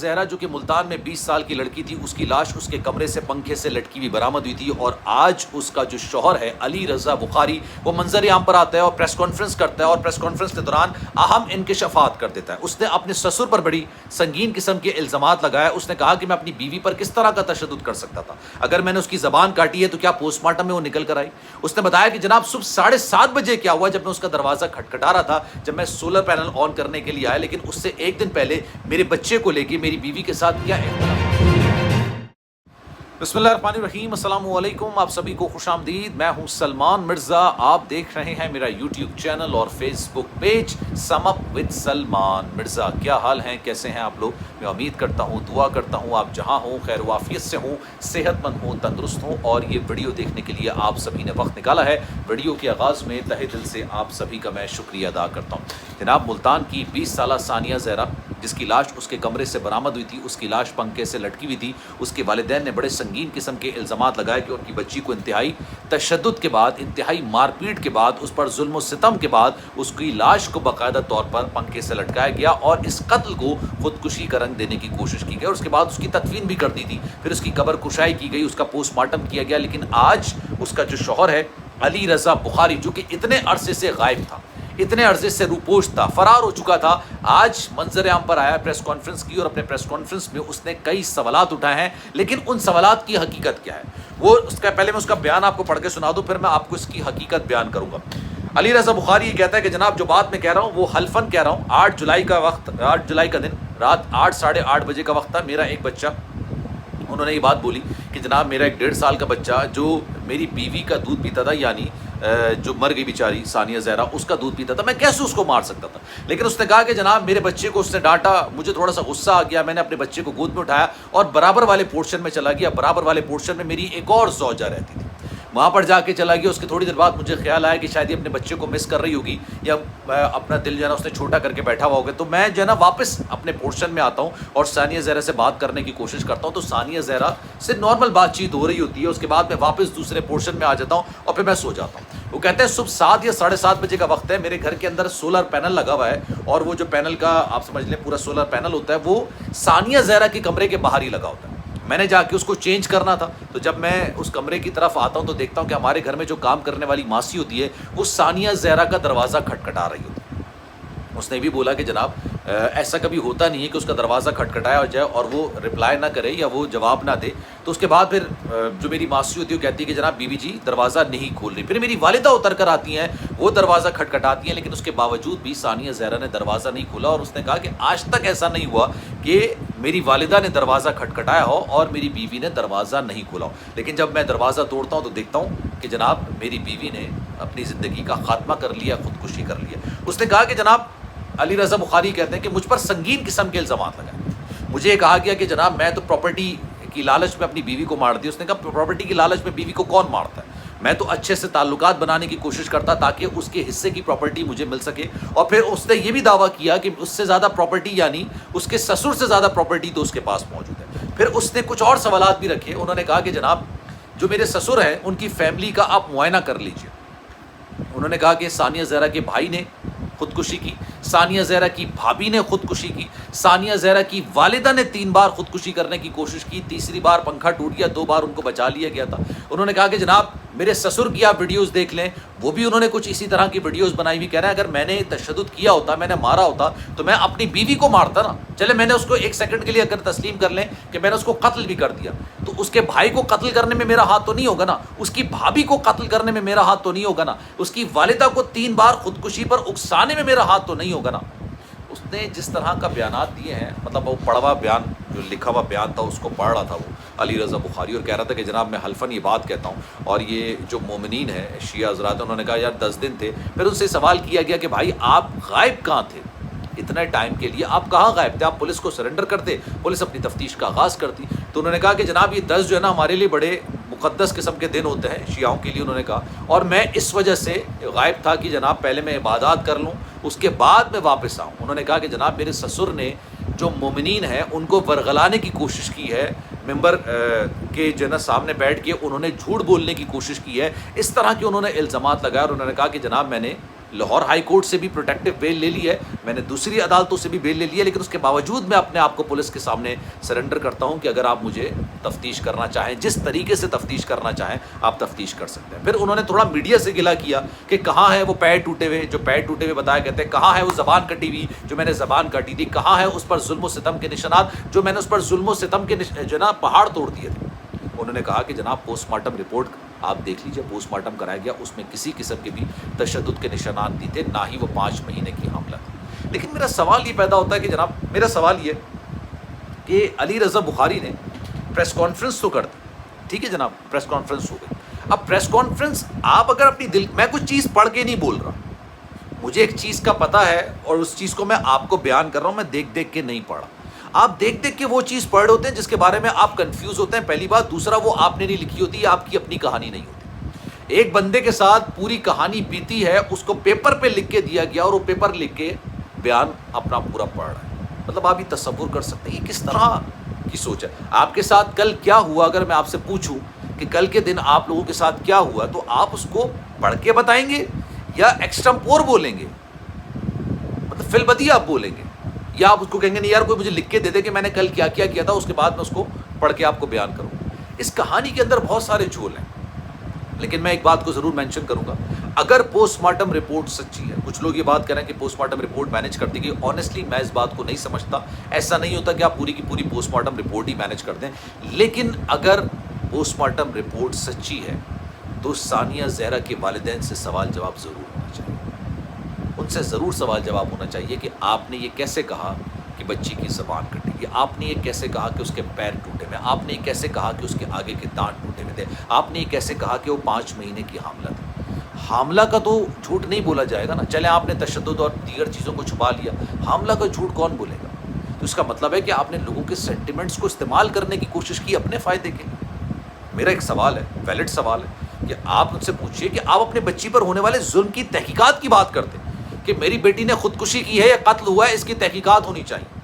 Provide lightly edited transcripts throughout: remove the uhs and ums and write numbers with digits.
زہرا جو کہ ملتان میں 20 سال کی لڑکی تھی، اس کی لاش اس کے کمرے سے پنکھے سے لٹکی ہوئی برآمد ہوئی تھی، اور آج اس کا جو شوہر ہے علی رضا بخاری وہ منظر عام پر آتا ہے اور پریس کانفرنس کرتا ہے، اور پریس کانفرنس کے دوران اہم انکشافات کر دیتا ہے۔ اس نے اپنے سسر پر بڑی سنگین قسم کے الزامات لگائے۔ اس نے کہا کہ میں اپنی بیوی پر کس طرح کا تشدد کر سکتا تھا، اگر میں نے اس کی زبان کاٹی ہے تو کیا پوسٹ مارٹم میں وہ نکل کر آئی۔ اس نے بتایا کہ جناب صبح 7:30 بجے کیا ہوا جب میں اس کا دروازہ کھٹکھٹا رہا تھا، جب میں سولر پینل آن کرنے کے لیے آیا، لیکن اس سے ایک دن پہلے میرے بچے کو لے کے میری بیوی کے ساتھ کیا اختلاف۔ بسم اللہ الرحمن الرحیم، السلام علیکم، آپ سبھی کو خوش آمدید۔ میں ہوں سلمان مرزا، آپ دیکھ رہے ہیں میرا یوٹیوب چینل اور Facebook page sum up with Salman Mirza. کیا حال ہیں، کیسے ہیں آپ لوگ؟ میں امید کرتا ہوں، دعا کرتا ہوں آپ جہاں ہوں خیر و عافیت سے ہوں، صحت مند ہوں، تندرست ہوں، اور یہ ویڈیو دیکھنے کے لیے آپ سبھی نے وقت نکالا ہے۔ ویڈیو کے آغاز میں تہہ دل سے آپ سبھی کا میں شکریہ ادا کرتا ہوں۔ جناب، ملتان کی 20 سالہ ثانیہ زہرا جس کی لاش اس کے کمرے سے برآمد ہوئی تھی، اس کی لاش پنکھے سے لٹکی ہوئی تھی۔ اس کے والدین نے بڑے سنگین قسم کے الزامات لگائے کہ ان کی بچی کو انتہائی تشدد کے بعد، انتہائی مار پیٹ کے بعد، اس پر ظلم و ستم کے بعد اس کی لاش کو باقاعدہ طور پر پنکھے سے لٹکایا گیا، اور اس قتل کو خودکشی کا رنگ دینے کی کوشش کی گئی، اور اس کے بعد اس کی تدفین بھی کر دی تھی۔ پھر اس کی قبر کشائی کی گئی، اس کا پوسٹ مارٹم کیا گیا، لیکن آج اس کا جو شوہر ہے علی رضا بخاری، جو کہ اتنے عرصے سے غائب تھا، اتنے عرصے سے روپوش تھا، فرار ہو چکا تھا، آج منظر عام پر آیا، پریس کانفرنس کی، اور اپنے پریس کانفرنس میں اس نے کئی سوالات اٹھائے ہیں، لیکن ان سوالات کی حقیقت کیا ہے وہ پہلے میں اس کا بیان آپ کو پڑھ کے سنا دوں، پھر میں آپ کو اس کی حقیقت بیان کروں گا۔ علی رضا بخاری یہ کہتا ہے کہ جناب جو بات میں کہہ رہا ہوں وہ حلفاً کہہ رہا ہوں۔ 8 جولائی کا دن رات 8:30 بجے کا وقت تھا۔ میرا ایک بچہ، انہوں نے یہ بات بولی کہ جناب میرا ایک 1.5 سال کا بچہ جو میری بیوی کا دودھ پیتا تھا، یعنی جو مر گئی بیچاری ثانیہ زہرا، اس کا دودھ پیتا تھا، میں کیسے اس کو مار سکتا تھا۔ لیکن اس نے کہا کہ جناب میرے بچے کو اس نے ڈانٹا، مجھے تھوڑا سا غصہ آ گیا، میں نے اپنے بچے کو گود میں اٹھایا اور برابر والے پورشن میں چلا گیا۔ برابر والے پورشن میں میری ایک اور زوجہ رہتی تھی، وہاں پر جا کے چلا گیا۔ اس کے تھوڑی دیر بعد مجھے خیال آیا کہ شاید یہ اپنے بچے کو مس کر رہی ہوگی، یا اپنا دل جو ہے نا اس نے چھوٹا کر کے بیٹھا ہوا ہوگا، تو میں جو ہے نا واپس اپنے پورشن میں آتا ہوں اور ثانیہ زہرا سے بات کرنے کی کوشش کرتا ہوں۔ تو ثانیہ زہرا سے نارمل بات چیت ہو رہی ہوتی ہے، اس کے بعد میں واپس دوسرے پورشن میں آ جاتا ہوں اور پھر میں سو جاتا ہوں۔ وہ کہتے ہیں صبح 7 یا 7:30 بجے کا وقت ہے، میرے گھر کے اندر سولر پینل لگا ہوا ہے، اور وہ جو پینل کا آپ سمجھ لیں پورا سولر پینل ہوتا ہے، وہ ثانیہ زہرا کے کمرے کے باہر ہی لگا ہوتا ہے۔ میں نے جا کے اس کو چینج کرنا تھا، تو جب میں اس کمرے کی طرف آتا ہوں تو دیکھتا ہوں کہ ہمارے گھر میں جو کام کرنے والی ماسی ہوتی ہے وہ ثانیہ زہرا کا دروازہ کھٹکھٹا رہی ہوتی ہے۔ اس نے بھی بولا کہ جناب ایسا کبھی ہوتا نہیں ہے کہ اس کا دروازہ کھٹکھٹایا ہو جائے اور وہ رپلائی نہ کرے یا وہ جواب نہ دے۔ تو اس کے بعد پھر جو میری ماسی ہوتی ہے وہ کہتی ہے کہ جناب بیوی جی دروازہ نہیں کھول رہی۔ پھر میری والدہ اتر کر آتی ہیں، وہ دروازہ کھٹکھٹاتی ہیں، لیکن اس کے باوجود بھی ثانیہ زہرا نے دروازہ نہیں کھولا، اور اس نے کہا کہ آج تک ایسا نہیں ہوا کہ میری والدہ نے دروازہ کھٹکھٹایا ہو اور میری بیوی نے دروازہ نہیں کھولا ہو۔ لیکن جب میں دروازہ توڑتا ہوں تو دیکھتا ہوں کہ جناب میری بیوی نے اپنی زندگی کا خاتمہ کر لیا، خودکشی کر لیا۔ اس نے کہا کہ جناب علی رضا بخاری کہتے ہیں کہ مجھ پر سنگین قسم کے الزامات لگائے۔ مجھے یہ کہا گیا کہ جناب میں تو پراپرٹی کی لالچ میں اپنی بیوی کو مار دی۔ اس نے کہا پراپرٹی کی لالچ میں بیوی کو کون مارتا ہے؟ میں تو اچھے سے تعلقات بنانے کی کوشش کرتا تاکہ اس کے حصے کی پراپرٹی مجھے مل سکے، اور پھر اس نے یہ بھی دعویٰ کیا کہ اس سے زیادہ پراپرٹی، یعنی اس کے سسر سے زیادہ پراپرٹی تو اس کے پاس موجود ہے۔ پھر اس نے کچھ اور سوالات بھی رکھے۔ انہوں نے کہا کہ جناب جو میرے سسر ہیں ان کی فیملی کا آپ معائنہ کر لیجئے۔ انہوں نے کہا کہ ثانیہ زہرا کے بھائی نے خودکشی کی، ثانیہ زہرا کی بھابھی نے خودکشی کی، ثانیہ زہرا کی والدہ نے 3 بار خودکشی کرنے کی کوشش کی، تیسری بار پنکھا ٹوٹ گیا، 2 بار ان کو بچا لیا گیا تھا۔ انہوں نے کہا کہ جناب میرے سسر کی آپ ویڈیوز دیکھ لیں، وہ بھی انہوں نے کچھ اسی طرح کی ویڈیوز بنائی ہوئی، کہہ رہے ہیں اگر میں نے تشدد کیا ہوتا، میں نے مارا ہوتا تو میں اپنی بیوی کو مارتا نا۔ چلے میں نے اس کو 1 سیکنڈ کے لیے اگر تسلیم کر لیں کہ میں نے اس کو قتل بھی کر دیا، تو اس کے بھائی کو قتل کرنے میں میرا ہاتھ تو نہیں ہوگا نا، اس کی بھابھی کو قتل کرنے میں میرا ہاتھ تو نہیں ہوگا نا، اس کی والدہ کو 3 بار خودکشی پر اکسانے میں میرا ہاتھ تو نہیں ہوگا نا۔ اس نے جس طرح کا بیانات دیے ہیں، مطلب وہ پڑھا ہوا بیان، جو لکھا ہوا بیان تھا اس کو پڑھ رہا تھا وہ علی رضا بخاری، اور کہہ رہا تھا کہ جناب میں حلفاً یہ بات کہتا ہوں، اور یہ جو مومنین ہیں شیعہ حضرات، انہوں نے کہا یار 10 دن تھے۔ پھر ان سے سوال کیا گیا کہ بھائی آپ غائب کہاں تھے اتنے ٹائم کے لیے، آپ کہاں غائب تھے؟ آپ پولیس کو سرنڈر کرتے، پولیس اپنی تفتیش کا آغاز کرتی۔ تو انہوں نے کہا کہ جناب یہ 10 جو ہے نا ہمارے لیے بڑے مقدس قسم کے دن ہوتے ہیں شیعوں کے لیے، انہوں نے کہا، اور میں اس وجہ سے غائب تھا کہ جناب پہلے میں عبادات کر لوں، اس کے بعد میں واپس آؤں۔ انہوں نے کہا کہ جناب میرے سسر نے جو مومنین ہیں ان کو ورغلانے کی کوشش کی ہے، ممبر کے جو ہے نا سامنے بیٹھ کے انہوں نے جھوٹ بولنے کی کوشش کی ہے، اس طرح کے انہوں نے الزامات لگائے، اور انہوں نے کہا کہ جناب میں نے لاہور ہائی کورٹ سے بھی پروٹیکٹیو بیل لے لی ہے، میں نے دوسری عدالتوں سے بھی بیل لے لی ہے، لیکن اس کے باوجود میں اپنے آپ کو پولیس کے سامنے سرنڈر کرتا ہوں کہ اگر آپ مجھے تفتیش کرنا چاہیں، جس طریقے سے تفتیش کرنا چاہیں آپ تفتیش کر سکتے ہیں۔ پھر انہوں نے تھوڑا میڈیا سے گلا کیا کہ کہاں ہے وہ پیر ٹوٹے ہوئے، جو پیر ٹوٹے ہوئے بتایا کہتے ہیں، کہاں ہے وہ زبان کٹی ہوئی جو میں نے زبان کاٹی تھی، کہاں ہے اس پر ظلم و ستم کے نشانات جو میں نے اس پر ظلم و ستم کے جو نا پہاڑ توڑ دیے تھے۔ انہوں نے کہا کہ جناب پوسٹ مارٹم رپورٹ آپ دیکھ لیجئے، پوسٹ مارٹم کرایا گیا، اس میں کسی قسم کے بھی تشدد کے نشانات نہیں تھے، نہ ہی وہ 5 مہینے کی حاملہ تھی۔ لیکن میرا سوال یہ پیدا ہوتا ہے کہ جناب میرا سوال یہ کہ علی رضا بخاری نے پریس کانفرنس تو کر دی، ٹھیک ہے جناب، پریس کانفرنس ہو گئی۔ اب پریس کانفرنس آپ اگر اپنی دل، میں کچھ چیز پڑھ کے نہیں بول رہا، مجھے ایک چیز کا پتہ ہے اور اس چیز کو میں آپ کو بیان کر رہا ہوں، میں دیکھ دیکھ کے نہیں پڑھا۔ آپ دیکھ دیکھ کے وہ چیز پڑھ رہے ہوتے ہیں جس کے بارے میں آپ کنفیوز ہوتے ہیں، پہلی بات۔ دوسرا، وہ آپ نے نہیں لکھی ہوتی، یہ آپ کی اپنی کہانی نہیں ہوتی۔ ایک بندے کے ساتھ پوری کہانی بیتی ہے، اس کو پیپر پہ لکھ کے دیا گیا اور وہ پیپر لکھ کے بیان اپنا پورا پڑھ رہا ہے۔ مطلب آپ یہ تصور کر سکتے ہیں یہ کس طرح کی سوچ ہے۔ آپ کے ساتھ کل کیا ہوا، اگر میں آپ سے پوچھوں کہ کل کے دن آپ لوگوں کے ساتھ کیا ہوا، تو آپ اس کو پڑھ کے بتائیں گے یا ایکسٹمپور بولیں گے، مطلب فی البدیہہ آپ بولیں گے، یا آپ اس کو کہیں گے نہیں یار کوئی مجھے لکھ کے دے دے کہ میں نے کل کیا کیا تھا، اس کے بعد میں اس کو پڑھ کے آپ کو بیان کروں۔ اس کہانی کے اندر بہت سارے جھول ہیں، لیکن میں ایک بات کو ضرور مینشن کروں گا، اگر پوسٹ مارٹم رپورٹ سچی ہے، کچھ لوگ یہ بات کریں کہ پوسٹ مارٹم رپورٹ مینیج کر دی گئی، آنیسٹلی میں اس بات کو نہیں سمجھتا۔ ایسا نہیں ہوتا کہ آپ پوری کی پوری پوسٹ مارٹم رپورٹ ہی مینیج کر دیں، لیکن اگر پوسٹ مارٹم رپورٹ سچی ہے تو ثانیہ زہرا کے والدین سے سوال جواب ضرور ہونا چاہیے، ان سے ضرور سوال جواب ہونا چاہیے کہ آپ نے یہ کیسے کہا کہ بچی کی زبان کٹی گئی، آپ نے یہ کیسے کہا کہ اس کے پیر ٹوٹے ہوئے، آپ نے یہ کیسے کہا کہ اس کے آگے کے دانت ٹوٹے ہوئے تھے، آپ نے یہ کیسے کہا کہ وہ 5 مہینے کی حاملہ تھی۔ حاملہ کا تو جھوٹ نہیں بولا جائے گا نا، چلے آپ نے تشدد اور دیگر چیزوں کو چھپا لیا، حاملہ کا جھوٹ کون بولے گا؟ تو اس کا مطلب ہے کہ آپ نے لوگوں کے سینٹیمنٹس کو استعمال کرنے کی کوشش کی اپنے فائدے کے لیے۔ میرا ایک سوال ہے، ویلڈ سوال ہے، کہ آپ ان سے پوچھئے کہ آپ اپنے بچی پر ہونے والے ظلم کی تحقیقات کی بات کرتے ہیں کہ میری بیٹی نے خودکشی کی ہے یا قتل ہوا ہے، اس کی تحقیقات ہونی چاہیے،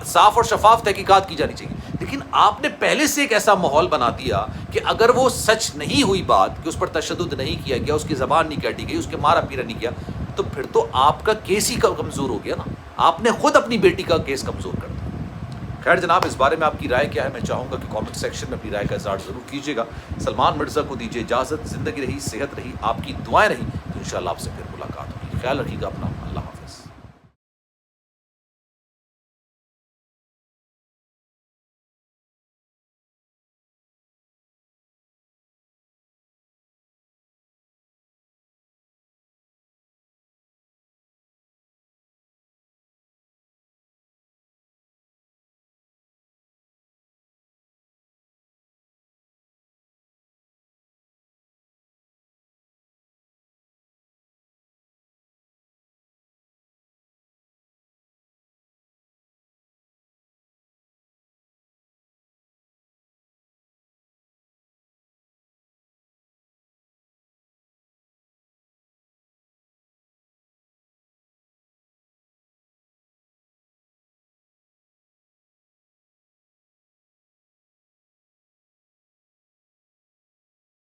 صاف اور شفاف تحقیقات کی جانی چاہیے۔ لیکن آپ نے پہلے سے ایک ایسا ماحول بنا دیا کہ اگر وہ سچ نہیں ہوئی بات کہ اس پر تشدد نہیں کیا گیا، اس کی زبان نہیں کاٹی گئی، اس کے مارا پیرا نہیں کیا، تو پھر تو آپ کا کیس ہی کمزور ہو گیا نا، آپ نے خود اپنی بیٹی کا کیس کمزور کر دیا۔ خیر جناب، اس بارے میں آپ کی رائے کیا ہے؟ میں چاہوں گا کہ کامنٹ سیکشن میں اپنی رائے کا اظہار ضرور کیجیے گا۔ سلمان مرزا کو دیجیے اجازت، زندگی رہی، صحت رہی، آپ کی دعائیں رہی، تو انشاءاللہ آپ سے پھر ملاقات ہوگی۔ خیال رکھیے گا اپنا، اللہ حافظ۔